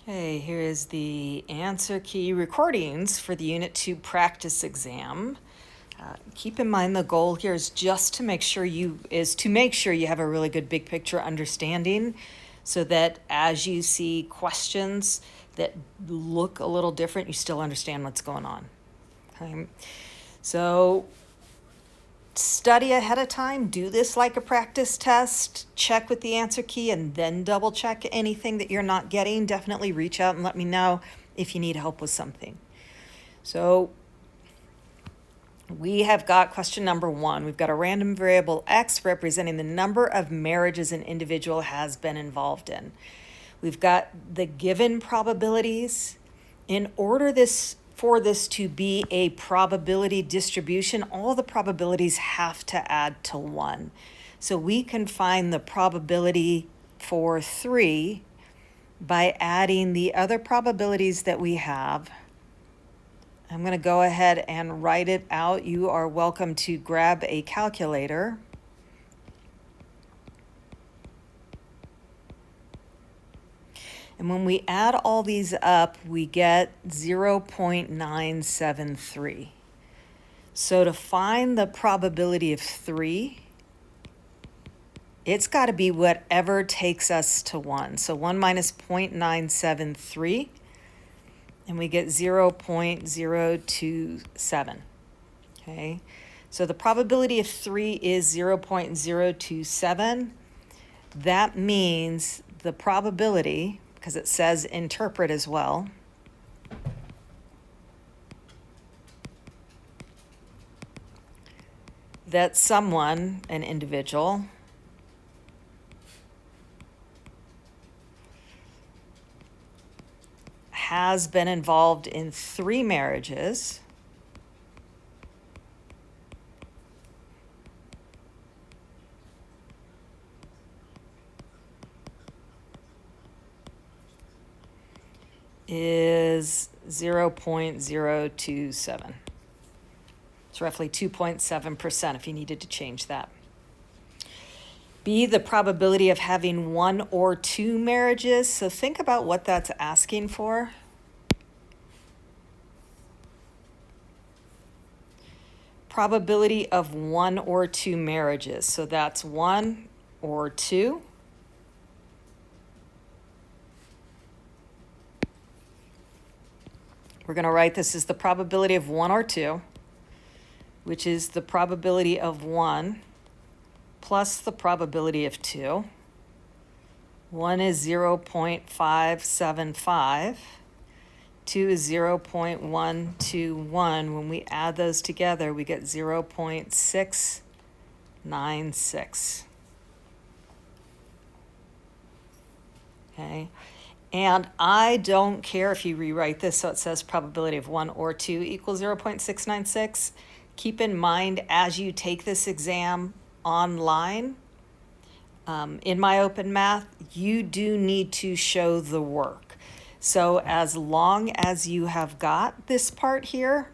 Okay, here is the answer key recordings for the Unit 2 practice exam. Keep in mind the goal here is just to make sure you have a really good big picture understanding so that as you see questions that look a little different, you still understand what's going on. Okay. So study ahead of time, do this like a practice test, check with the answer key, and then double check anything that you're not getting. Definitely reach out and let me know if you need help with something. So we have got question number 1. We've got a random variable x representing the number of marriages an individual has been involved in. We've got the given probabilities. In order for this to be a probability distribution, all the probabilities have to add to 1. So we can find the probability for 3 by adding the other probabilities that we have. I'm going to go ahead and write it out. You are welcome to grab a calculator. And when we add all these up, we get 0.973. So to find the probability of 3, it's got to be whatever takes us to 1. So 1 minus 0.973, and we get 0.027. Okay, so the probability of 3 is 0.027. That means the probability, because it says interpret as well, that someone, an individual, has been involved in 3 marriages is 0.027. It's roughly 2.7% if you needed to change that. B, the probability of having 1 or 2 marriages. So think about what that's asking for. Probability of 1 or 2 marriages. So that's 1 or 2. We're going to write this as the probability of 1 or 2, which is the probability of 1 plus the probability of 2. 1 is 0.575. 2 is 0.121. When we add those together, we get 0.696. Okay. And I don't care if you rewrite this so it says probability of 1 or 2 equals 0.696. Keep in mind as you take this exam online, in My Open Math, you do need to show the work. So as long as you have got this part here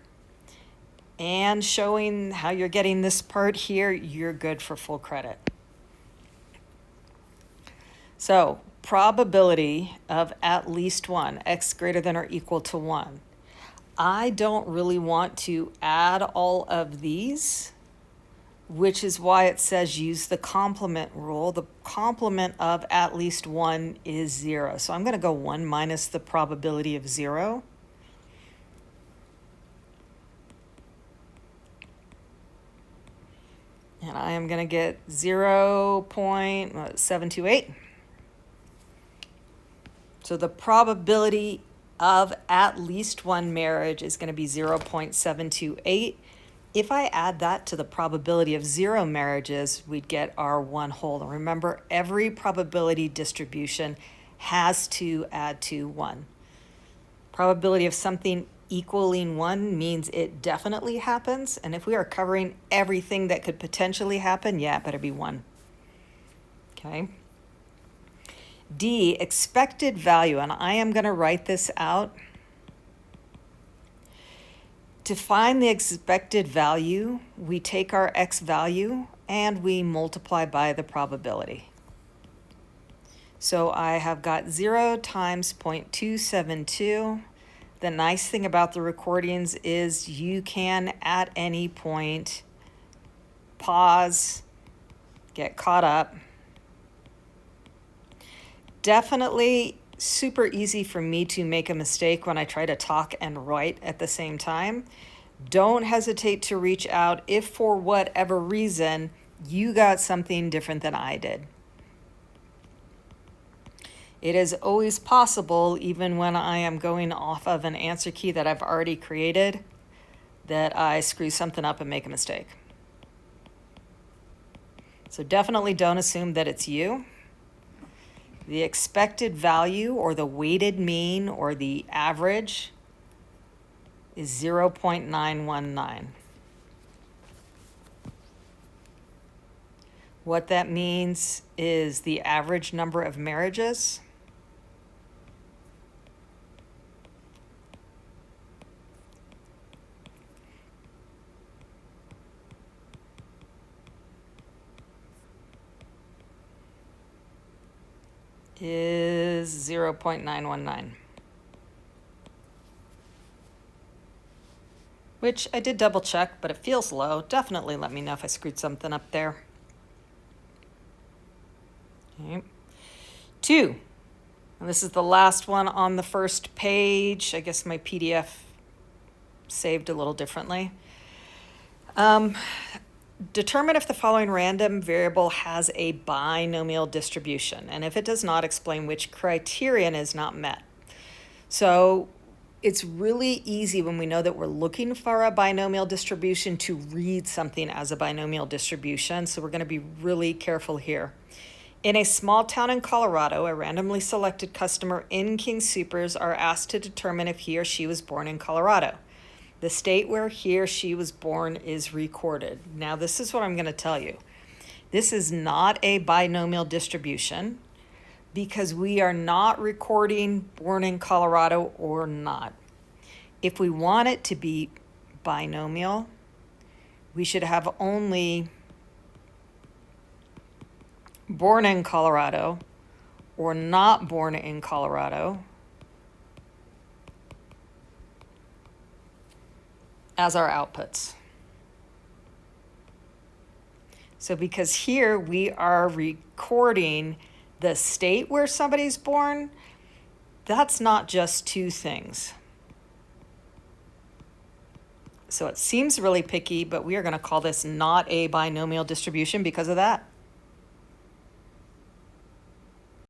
and showing how you're getting this part here, you're good for full credit. So probability of at least 1, x greater than or equal to 1. I don't really want to add all of these, which is why it says use the complement rule. The complement of at least 1 is 0. So I'm going to go 1 minus the probability of 0. And I am going to get 0.728. So the probability of at least 1 marriage is going to be 0.728. If I add that to the probability of 0 marriages, we'd get our 1 whole. And remember, every probability distribution has to add to 1. Probability of something equaling 1 means it definitely happens. And if we are covering everything that could potentially happen, yeah, it better be 1. Okay. D, expected value, and I am going to write this out. To find the expected value, we take our x value and we multiply by the probability. So I have got 0 times 0.272. The nice thing about the recordings is you can at any point pause, get caught up. Definitely super easy for me to make a mistake when I try to talk and write at the same time. Don't hesitate to reach out if for whatever reason you got something different than I did. It is always possible, even when I am going off of an answer key that I've already created, that I screw something up and make a mistake. So definitely don't assume that it's you. The expected value or the weighted mean or the average is 0.919. What that means is the average number of marriages is 0.919. Which I did double check, but it feels low. Definitely let me know if I screwed something up there. Okay. 2, and this is the last one on the first page. I guess my PDF saved a little differently. Determine if the following random variable has a binomial distribution, and if it does not, explain which criterion is not met. So it's really easy when we know that we're looking for a binomial distribution to read something as a binomial distribution. So we're going to be really careful here. In a small town in Colorado, a randomly selected customer in King Soopers are asked to determine if he or she was born in Colorado. The state where he or she was born is recorded. Now, this is what I'm going to tell you. This is not a binomial distribution because we are not recording born in Colorado or not. If we want it to be binomial, we should have only born in Colorado or not born in Colorado as our outputs. So because here we are recording the state where somebody's born, that's not just 2 things. So it seems really picky, but we are going to call this not a binomial distribution because of that.